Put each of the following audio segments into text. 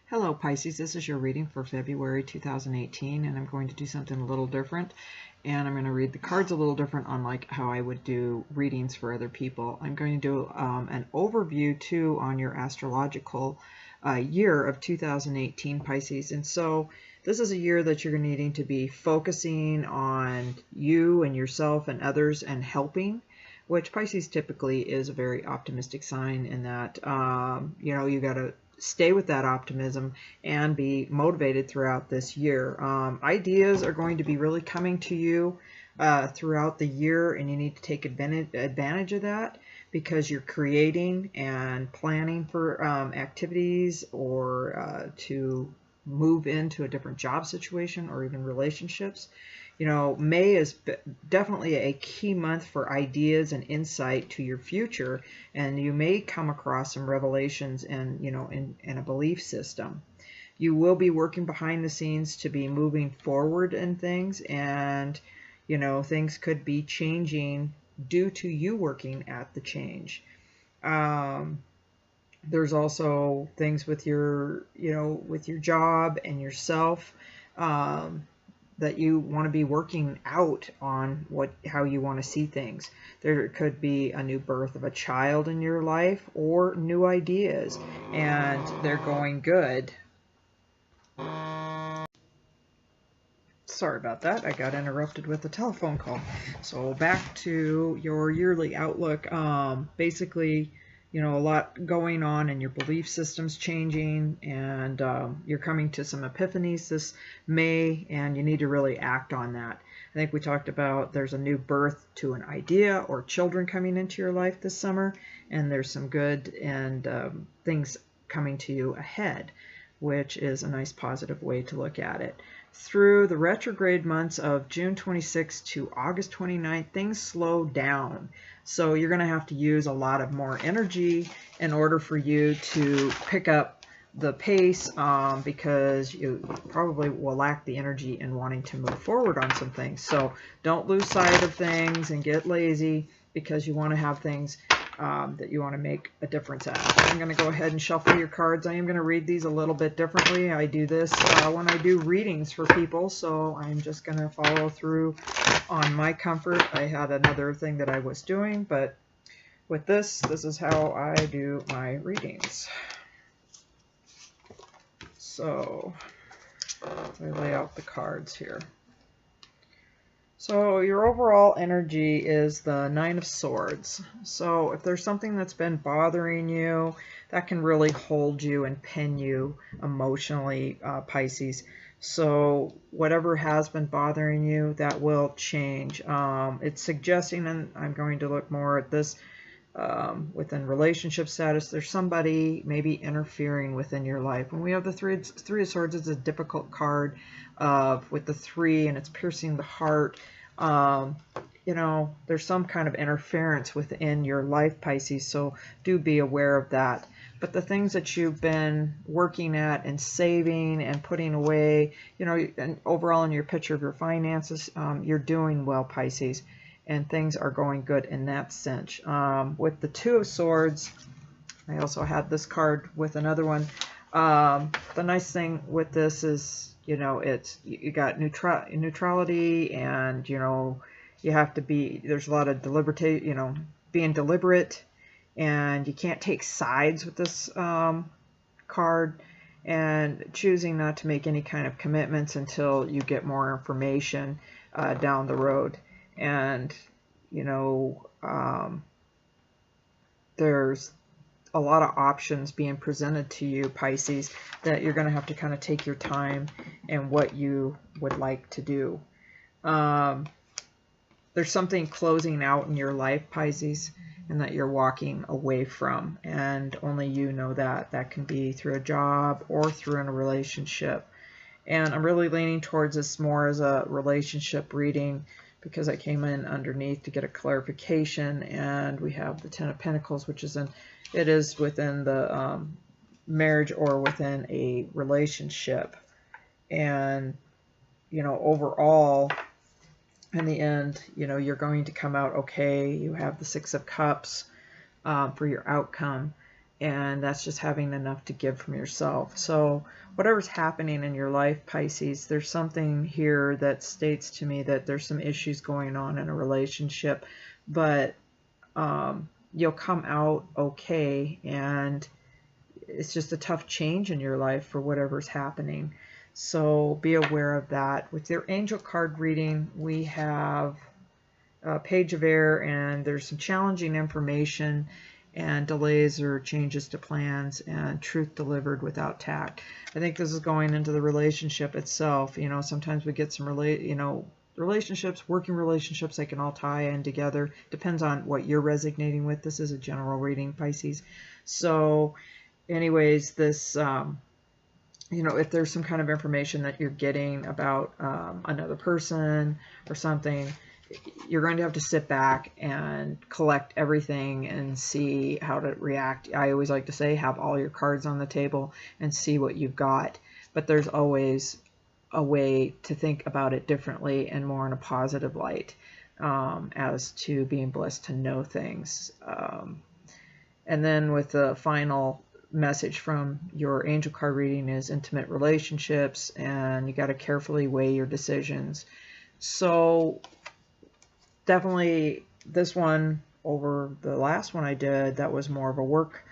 Hello Pisces, this is your reading for February 2018, and I'm going to do something a little different, and I'm going to read the cards a little different, unlike how I would do readings for other people. I'm going to do an overview too on your astrological year of 2018, Pisces. And so this is a year that you're needing to be focusing on you and yourself and others and helping, which Pisces typically is a very optimistic sign in that, you got to stay with that optimism and be motivated throughout this year. Ideas are going to be really coming to you throughout the year, and you need to take advantage of that because you're creating and planning for activities or to move into a different job situation or even relationships. May is definitely a key month for ideas and insight to your future, and you may come across some revelations and in a belief system. You will be working behind the scenes to be moving forward in things, and things could be changing due to you working at the change. There's also things with your job and yourself that you want to be working out on how you want to see things. There could be a new birth of a child in your life or new ideas, and they're going good. Sorry about that. I got interrupted with a telephone call. So back to your yearly outlook. Basically, a lot going on and your belief system's changing, and you're coming to some epiphanies this May, and you need to really act on that. I think we talked about there's a new birth to an idea or children coming into your life this summer, and there's some good and things coming to you ahead, which is a nice positive way to look at it. Through the retrograde months of June 26th to August 29th, things slow down. So you're going to have to use a lot of more energy in order for you to pick up the pace, because you probably will lack the energy in wanting to move forward on some things. So don't lose sight of things and get lazy, because you want to have things that you want to make a difference at. I'm going to go ahead and shuffle your cards. I am going to read these a little bit differently. I do this when I do readings for people, so I'm just going to follow through on my comfort. I had another thing that I was doing, but with this is how I do my readings. So I lay out the cards here. So your overall energy is the Nine of Swords. So if there's something that's been bothering you, that can really hold you and pin you emotionally, Pisces. So whatever has been bothering you, that will change. It's suggesting, and I'm going to look more at this within relationship status, there's somebody maybe interfering within your life. When we have the Three of Swords, it's a difficult card with the 3, and it's piercing the heart. There's some kind of interference within your life, Pisces, so do be aware of that. But the things that you've been working at and saving and putting away, and overall in your picture of your finances, you're doing well, Pisces, and things are going good in that sense. With the Two of Swords, I also had this card with another one. The nice thing with this is, you got neutrality, and you have to be, there's a lot of being deliberate, and you can't take sides with this card, and choosing not to make any kind of commitments until you get more information down the road. And there's a lot of options being presented to you, Pisces, that you're going to have to kind of take your time and what you would like to do. There's something closing out in your life, Pisces, and that you're walking away from, and only you know that. That can be through a job or through in a relationship. And I'm really leaning towards this more as a relationship reading, because I came in underneath to get a clarification, and we have the Ten of Pentacles, which is it is within the marriage or within a relationship. And overall, in the end, you're going to come out okay. You have the Six of Cups for your outcome, and that's just having enough to give from yourself. So whatever's happening in your life, Pisces, there's something here that states to me that there's some issues going on in a relationship, but you'll come out okay, and it's just a tough change in your life for whatever's happening. So be aware of that. With your angel card reading, we have a page of air, and there's some challenging information and delays or changes to plans and truth delivered without tact. I think this is going into the relationship itself. You know, sometimes we get some relationships, working relationships, they can all tie in together. Depends on what you're resonating with. This is a general reading, Pisces. So anyways, this, if there's some kind of information that you're getting about another person or something, you're going to have to sit back and collect everything and see how to react. I always like to say, have all your cards on the table and see what you've got. But there's always a way to think about it differently and more in a positive light, as to being blessed to know things. And then with the final message from your angel card reading is intimate relationships, and you got to carefully weigh your decisions. So definitely this one over the last one I did, that was more of a work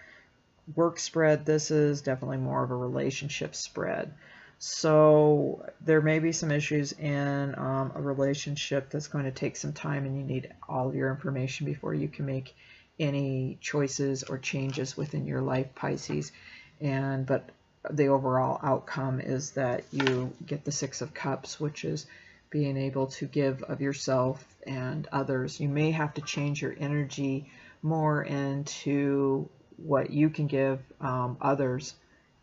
spread. This is definitely more of a relationship spread. So there may be some issues in a relationship that's going to take some time, and you need all of your information before you can make any choices or changes within your life, Pisces. But the overall outcome is that you get the Six of Cups, which is being able to give of yourself and others. You may have to change your energy more into what you can give others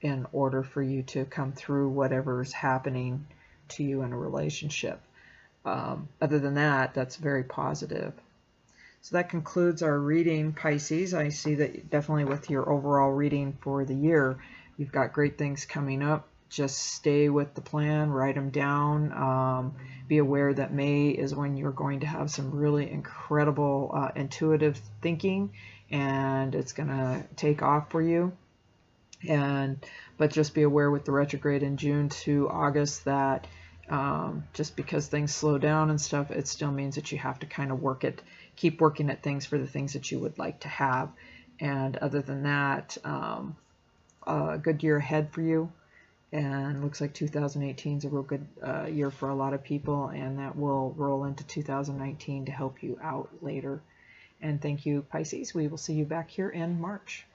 in order for you to come through whatever's happening to you in a relationship. Other than that, that's very positive. So that concludes our reading, Pisces. I see that definitely with your overall reading for the year, you've got great things coming up. Just stay with the plan, write them down. Be aware that May is when you're going to have some really incredible intuitive thinking, and it's going to take off for you. But just be aware with the retrograde in June to August that just because things slow down and stuff, it still means that you have to kind of keep working at things for the things that you would like to have. And other than that, a good year ahead for you. And looks like 2018 is a real good year for a lot of people, and that will roll into 2019 to help you out later. And thank you, Pisces. We will see you back here in March.